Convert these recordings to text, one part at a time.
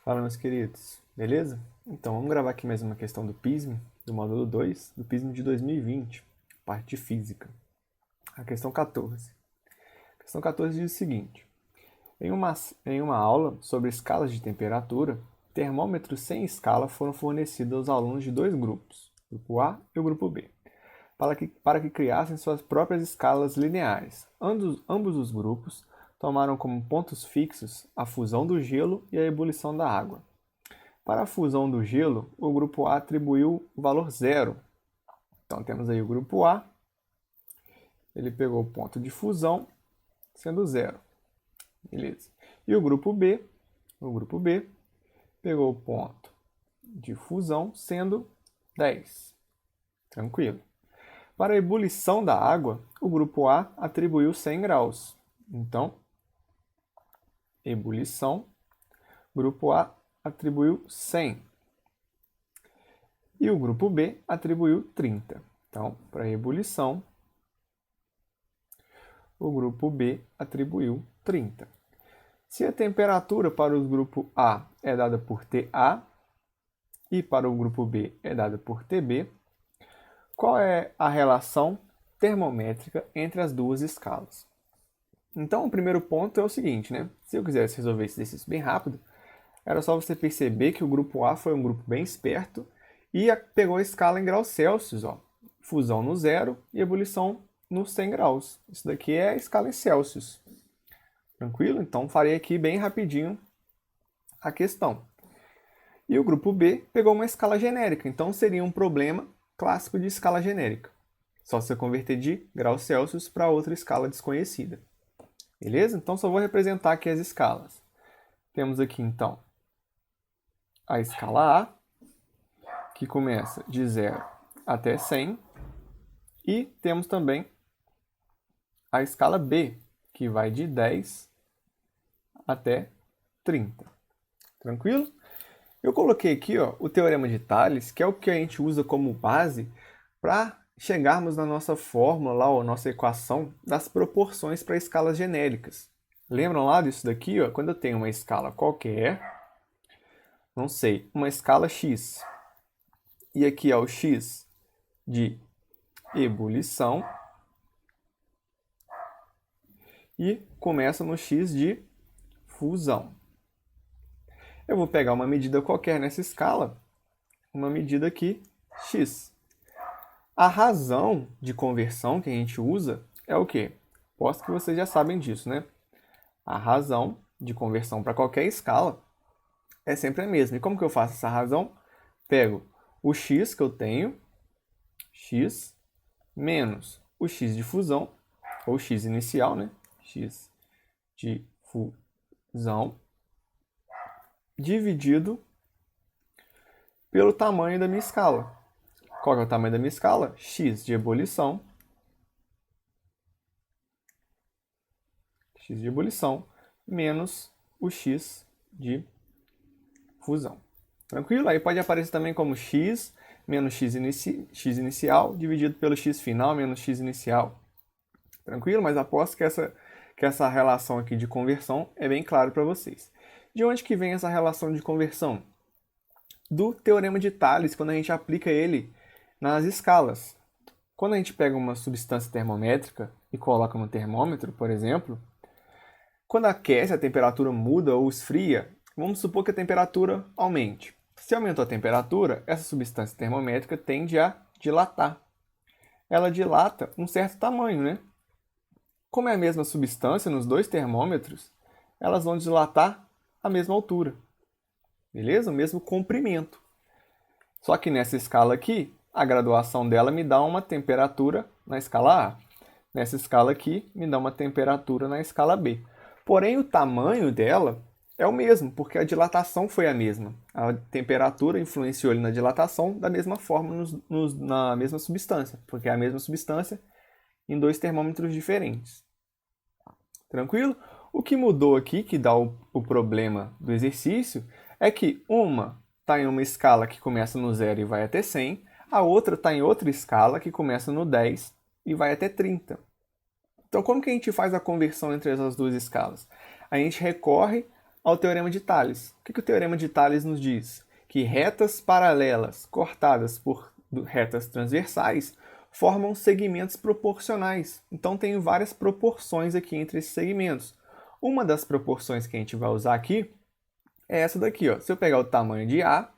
Fala, meus queridos, beleza? Então, vamos gravar aqui mais uma questão do PISM, do módulo 2, do PISM de 2020, parte de Física. A questão 14. A questão 14 diz o seguinte: em uma aula sobre escalas de temperatura, termômetros sem escala foram fornecidos aos alunos de dois grupos, o grupo A e o grupo B, para que criassem suas próprias escalas lineares. Ambos os grupos tomaram como pontos fixos a fusão do gelo e a ebulição da água. Para a fusão do gelo, o grupo A atribuiu o valor zero. Então temos aí o grupo A, ele pegou o ponto de fusão sendo zero. Beleza. E o grupo B pegou o ponto de fusão sendo 10. Tranquilo. Para a ebulição da água, o grupo A atribuiu 100 graus. Então, ebulição, grupo A atribuiu 100. E o grupo B atribuiu 30. Então, para a ebulição, o grupo B atribuiu 30. Se a temperatura para o grupo A é dada por TA e para o grupo B é dada por TB, qual é a relação termométrica entre as duas escalas? Então, o primeiro ponto é o seguinte, né? Se eu quisesse resolver esse exercício bem rápido, era só você perceber que o grupo A foi um grupo bem esperto e pegou a escala em graus Celsius, ó. Fusão no zero e ebulição nos 100 graus. Isso daqui é a escala em Celsius. Tranquilo? Então, farei aqui bem rapidinho a questão. E o grupo B pegou uma escala genérica, então seria um problema clássico de escala genérica. Só se eu converter de graus Celsius para outra escala desconhecida. Beleza? Então, só vou representar aqui as escalas. Temos aqui, então, a escala A, que começa de 0 até 100. E temos também a escala B, que vai de 10 até 30. Tranquilo? Eu coloquei aqui o teorema de Tales, que é o que a gente usa como base para chegarmos na nossa fórmula, lá, a nossa equação das proporções para escalas genéricas. Lembram lá disso daqui? Quando eu tenho uma escala qualquer, não sei, uma escala x, e aqui é o x de ebulição, e começa no x de fusão. Eu vou pegar uma medida qualquer nessa escala, uma medida aqui, x. A razão de conversão que a gente usa é o quê? Posto que vocês já sabem disso, né? A razão de conversão para qualquer escala é sempre a mesma. E como que eu faço essa razão? Pego o x que eu tenho, x, menos o x de fusão, ou x inicial, né? X de fusão, dividido pelo tamanho da minha escala. Qual é o tamanho da minha escala? X de ebulição. X de ebulição menos o x de fusão. Tranquilo? Aí pode aparecer também como x menos x inicial dividido pelo x final menos x inicial. Tranquilo? Mas aposto que essa relação aqui de conversão é bem claro para vocês. De onde que vem essa relação de conversão? Do teorema de Tales, quando a gente aplica ele nas escalas. Quando a gente pega uma substância termométrica e coloca no termômetro, por exemplo, quando aquece, a temperatura muda ou esfria, vamos supor que a temperatura aumente. Se aumentou a temperatura, essa substância termométrica tende a dilatar. Ela dilata um certo tamanho, né? Como é a mesma substância nos dois termômetros, elas vão dilatar a mesma altura. Beleza? O mesmo comprimento. Só que nessa escala aqui, a graduação dela me dá uma temperatura na escala A. Nessa escala aqui, me dá uma temperatura na escala B. Porém, o tamanho dela é o mesmo, porque a dilatação foi a mesma. A temperatura influenciou na dilatação da mesma forma na mesma substância, porque é a mesma substância em dois termômetros diferentes. Tranquilo? O que mudou aqui, que dá o problema do exercício, é que uma está em uma escala que começa no 0 e vai até 100, a outra está em outra escala que começa no 10 e vai até 30. Então, como que a gente faz a conversão entre essas duas escalas? A gente recorre ao Teorema de Tales. O que o Teorema de Tales nos diz? Que retas paralelas cortadas por retas transversais formam segmentos proporcionais. Então, tenho várias proporções aqui entre esses segmentos. Uma das proporções que a gente vai usar aqui é essa daqui, ó. Se eu pegar o tamanho de A,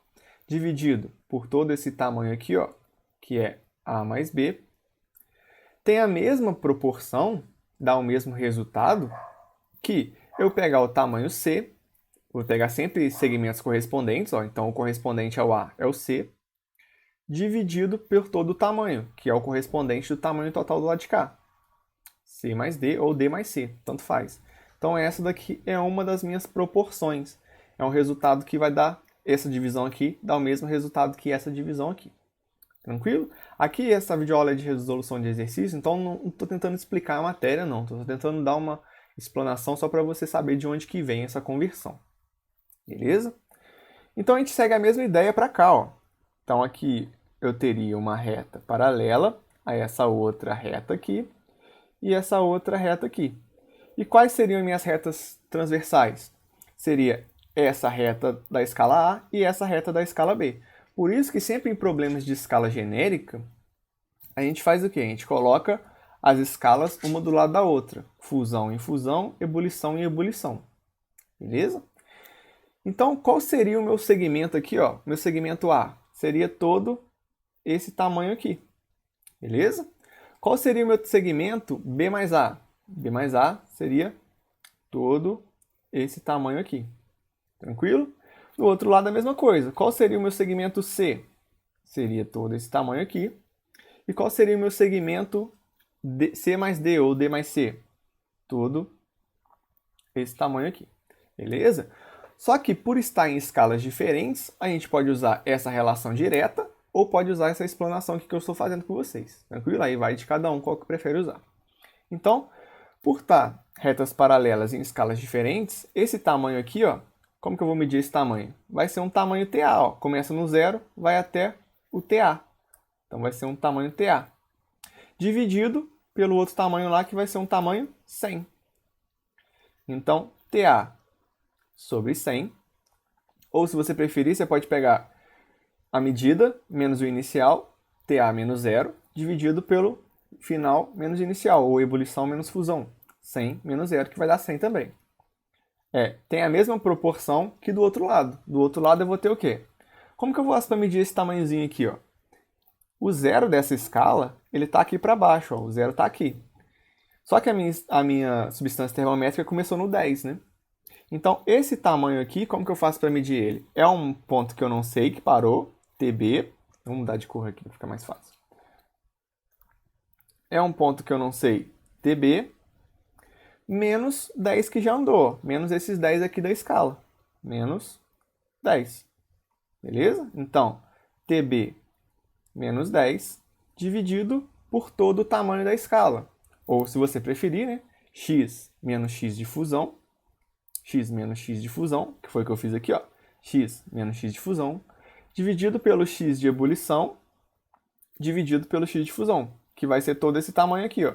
dividido por todo esse tamanho aqui, ó, que é A mais B, tem a mesma proporção, dá o mesmo resultado, que eu pegar o tamanho C, vou pegar sempre segmentos correspondentes, ó, então o correspondente ao A é o C, dividido por todo o tamanho, que é o correspondente do tamanho total do lado de cá. C mais D ou D mais C, tanto faz. Então essa daqui é uma das minhas proporções. É um resultado que vai dar, essa divisão aqui, dá o mesmo resultado que essa divisão aqui. Tranquilo? Aqui essa videoaula é de resolução de exercício, então não estou tentando explicar a matéria, não. Estou tentando dar uma explanação só para você saber de onde que vem essa conversão. Beleza? Então a gente segue a mesma ideia para cá, ó. Então aqui eu teria uma reta paralela a essa outra reta aqui e essa outra reta aqui. E quais seriam minhas retas transversais? Seria essa reta da escala A e essa reta da escala B. Por isso que sempre em problemas de escala genérica, a gente faz o quê? A gente coloca as escalas uma do lado da outra. Fusão em fusão, ebulição em ebulição. Beleza? Então, qual seria o meu segmento aqui, ó? Meu segmento A seria todo esse tamanho aqui. Beleza? Qual seria o meu segmento B mais A? B mais A seria todo esse tamanho aqui. Tranquilo? Do outro lado a mesma coisa. Qual seria o meu segmento C? Seria todo esse tamanho aqui. E qual seria o meu segmento C mais D ou D mais C? Todo esse tamanho aqui. Beleza? Só que por estar em escalas diferentes, a gente pode usar essa relação direta ou pode usar essa explanação aqui que eu estou fazendo com vocês. Tranquilo? Aí vai de cada um qual que prefere usar. Então, por estar retas paralelas em escalas diferentes, esse tamanho aqui, ó, como que eu vou medir esse tamanho? Vai ser um tamanho TA, ó. Começa no 0, vai até o TA. Então vai ser um tamanho TA. Dividido pelo outro tamanho lá, que vai ser um tamanho 100. Então, TA sobre 100. Ou se você preferir, você pode pegar a medida menos o inicial, TA menos 0, dividido pelo final menos inicial, ou ebulição menos fusão. 100 menos 0, que vai dar 100 também. Tem a mesma proporção que do outro lado. Do outro lado eu vou ter o quê? Como que eu faço para medir esse tamanhozinho aqui, ó? O zero dessa escala, ele está aqui para baixo, ó. O zero está aqui. Só que a minha substância termométrica começou no 10, né? Então, esse tamanho aqui, como que eu faço para medir ele? É um ponto que eu não sei que parou, TB. Vamos mudar de cor aqui para ficar mais fácil. É um ponto que eu não sei, TB, menos 10 que já andou, menos esses 10 aqui da escala, menos 10. Beleza? Então, TB menos 10 dividido por todo o tamanho da escala. Ou, se você preferir, né, x menos x de fusão, x menos x de fusão, que foi o que eu fiz aqui, ó, x menos x de fusão, dividido pelo x de ebulição, dividido pelo x de fusão, que vai ser todo esse tamanho aqui, ó.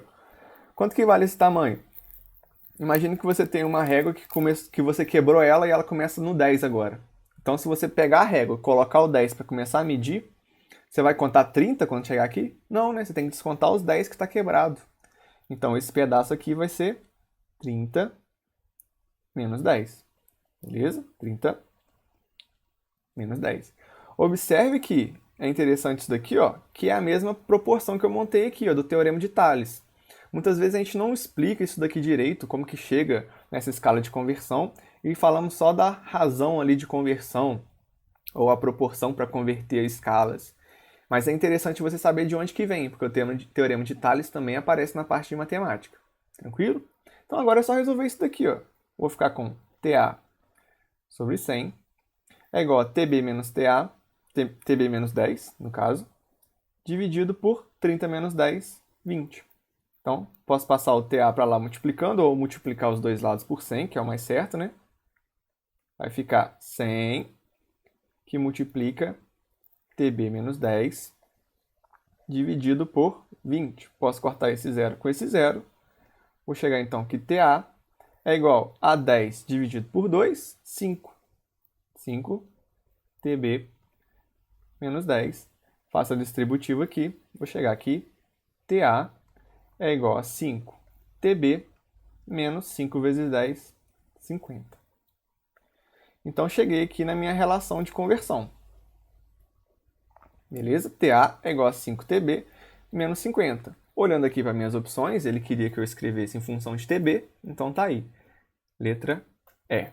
Quanto que vale esse tamanho? Imagine que você tem uma régua que você quebrou ela e ela começa no 10 agora. Então, se você pegar a régua e colocar o 10 para começar a medir, você vai contar 30 quando chegar aqui? Não, né? Você tem que descontar os 10 que está quebrado. Então, esse pedaço aqui vai ser 30 menos 10. Beleza? 30 menos 10. Observe que é interessante isso daqui, ó, que é a mesma proporção que eu montei aqui, ó, do Teorema de Tales. Muitas vezes a gente não explica isso daqui direito, como que chega nessa escala de conversão, e falamos só da razão ali de conversão, ou a proporção para converter escalas. Mas é interessante você saber de onde que vem, porque o Teorema de Tales também aparece na parte de matemática. Tranquilo? Então agora é só resolver isso daqui, ó. Vou ficar com TA sobre 100 é igual a TB menos TA, TB menos 10, no caso, dividido por 30 menos 10, 20. Então, posso passar o TA para lá multiplicando, ou multiplicar os dois lados por 100, que é o mais certo, né? Vai ficar 100, que multiplica TB menos 10, dividido por 20. Posso cortar esse zero com esse zero. Vou chegar então que TA é igual a 10 dividido por 2, 5. 5TB menos 10. Faço a distributiva aqui. Vou chegar aqui. TA é igual a 5TB menos 5 vezes 10, 50. Então, cheguei aqui na minha relação de conversão. Beleza? TA é igual a 5TB menos 50. Olhando aqui para minhas opções, ele queria que eu escrevesse em função de TB, então tá aí. Letra E.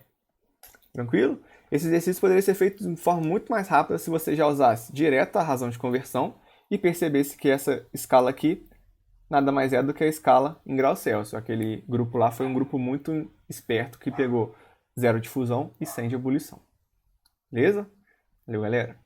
Tranquilo? Esse exercício poderia ser feito de forma muito mais rápida se você já usasse direto a razão de conversão e percebesse que essa escala aqui nada mais é do que a escala em graus Celsius. Aquele grupo lá foi um grupo muito esperto que pegou 0 de fusão e 100 de ebulição. Beleza? Valeu, galera!